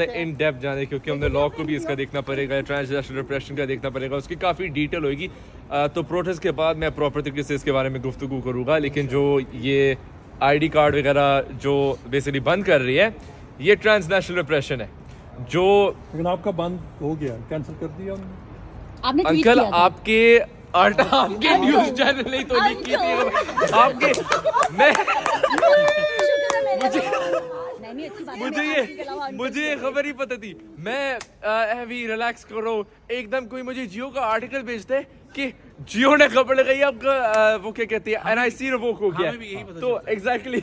ज़्यादा in depth जाने, क्योंकि हमने लॉ को भी इसका देखना पड़ेगा, ट्रांसनेशनल रिप्रेशन का देखना पड़ेगा, उसकी काफ़ी डिटेल होगी। तो प्रोटेस्ट के बाद मैं प्रॉपर तरीके से इसके बारे में गुफ्तगू करूँगा। लेकिन जो ये ID कार्ड वगैरह जो बेसिकली बंद कर रही है, ये ट्रांसनेशनल रिप्रेशन है जो। लेकिन आपका बंद हो गया, कैंसिल कर दिया आपने ट्वीट अंकल किया था। आपके न्यूज़ चैनल ने तो लीक की थी आपके। मैं मुझे ये खबर ही पता थी। मैं अभी रिलैक्स करो एकदम, कोई मुझे जियो का आर्टिकल भेजते है कि जियो ने खबर लगाई आपका वो क्या कहती है NIC रिवोक हो गया। तो एग्जैक्टली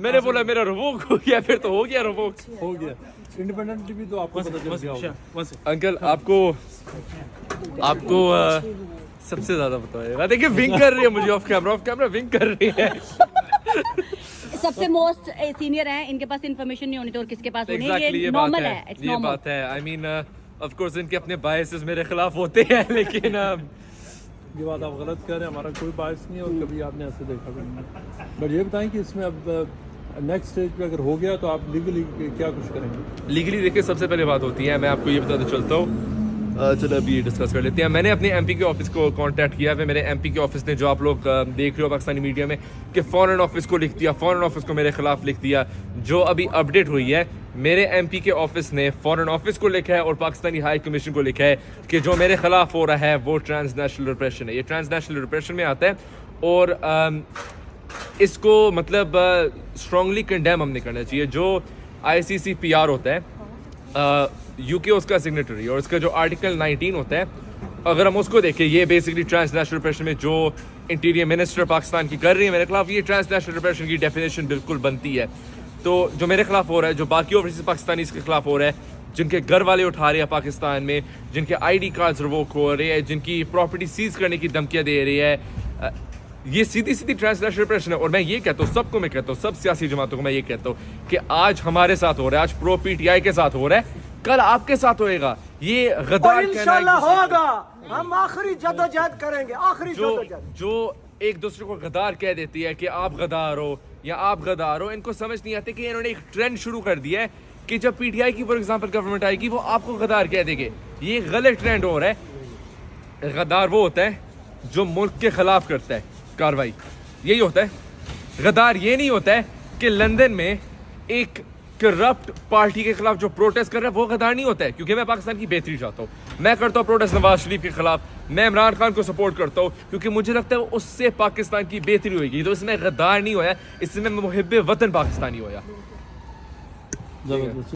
मैंने बोला मेरा रिवोक हो गया, फिर तो हो गया रिवोक। हो गया इंडिपेंडेंट टीवी तो आपको पता चल गया होगा। अंकल आपको सबसे ज्यादा पता है। देखिए विंग कर रही है मुझे ऑफ कैमरा विंग कर रही है। सबसे मोस्ट सीनियर हैं, इनके पास इन्फॉर्मेशन नहीं होनी तो और किसके पास होनी है, ये नॉर्मल है, इट्स ये नॉर्मल। बात है। आई मीन ऑफ कोर्स इनके अपने बायसेस मेरे खिलाफ होते हैं, लेकिन ये बात आप गलत कह रहे हैं, हमारा कोई बायस नहीं है और कभी आपने ऐसे देखा भी नहीं। बट ये बताएं कि इसमें अब नेक्स्ट स्टेज पे अगर हो गया तो आप लीगली क्या कुछ करेंगे? लीगली देखिए सबसे पहले बात होती है, मैं आपको ये बताते चलता हूँ। चलो अभी डिस्कस कर लेते हैं। मैंने अपने MP के ऑफिस को कांटेक्ट किया है। मेरे MP के ऑफिस ने, जो आप लोग देख रहे हो पाकिस्तानी मीडिया में, कि फॉरेन ऑफिस को लिख दिया, फॉरेन ऑफिस को मेरे खिलाफ लिख दिया। जो अभी अपडेट हुई है, मेरे MP के ऑफिस ने फॉरेन ऑफिस को लिखा है और पाकिस्तानी हाई कमीशन को लिखा है कि जो मेरे खिलाफ हो रहा है वो ट्रांसनेशनल रिप्रेशन है। ये ट्रांसनेशनल रिप्रेशन में आता है और इसको मतलब स्ट्रांगली कंडेम हमने करना चाहिए। जो ICCPR होता है, UK उसका सिग्नेटरी, और इसका जो आर्टिकल 19 होता है, अगर हम उसको देखें, ये बेसिकली ट्रांसनेशनल रिप्रेशन में जो इंटीरियर मिनिस्टर पाकिस्तान की कर रही है मेरे खिलाफ, ये ट्रांसनेशनल रिप्रेशन की डेफिनेशन बिल्कुल बनती है। तो जो मेरे खिलाफ हो रहा है, जो बाकी ओवरसीज पाकिस्तानी के खिलाफ हो रहा है, जिनके घर वाले उठा रहे हैं पाकिस्तान में, जिनके ID कार्ड्स रिवोक हो रहे हैं, जिनकी प्रॉपर्टी सीज करने की धमकियाँ दे रही है, ये सीधी सीधी ट्रांसनेशनल रिप्रेशन है। और मैं ये कहता हूँ, सबको मैं कहता हूँ, सब सियासी जमातों को मैं ये कहता हूँ कि आज हमारे साथ हो रहा है, आज प्रो PTI के साथ हो रहा है, कल आपके साथ होएगा। ये गद्दार इंशाल्लाह होगा, हम आखिरी जदोजहद करेंगे, आखिरी जदोजहद। जो एक दूसरे को गद्दार कह देती है कि आप गद्दार हो या आप गद्दार हो, इनको समझ नहीं आती कि इन्होंने एक ट्रेंड शुरू कर दिया है कि जब PTI की फॉर एग्जांपल गवर्नमेंट आएगी, वो आपको गद्दार कह देंगे। ये गलत ट्रेंड हो रहा है। गद्दार वो होता है जो मुल्क के खिलाफ करता है कार्रवाई, यही होता है। गद्दार ये नहीं होता है कि लंदन में एक करप्ट पार्टी के खिलाफ जो प्रोटेस्ट कर रहा है वो गद्दार नहीं होता है। क्योंकि मैं पाकिस्तान की बेहतरी चाहता हूँ, मैं करता हूँ प्रोटेस्ट नवाज शरीफ के खिलाफ, मैं इमरान खान को सपोर्ट करता हूँ, क्योंकि मुझे लगता है उससे पाकिस्तान की बेहतरी होगी। तो इसमें गद्दार नहीं होया, इसमें मुहिब्बे वतन पाकिस्तानी होया।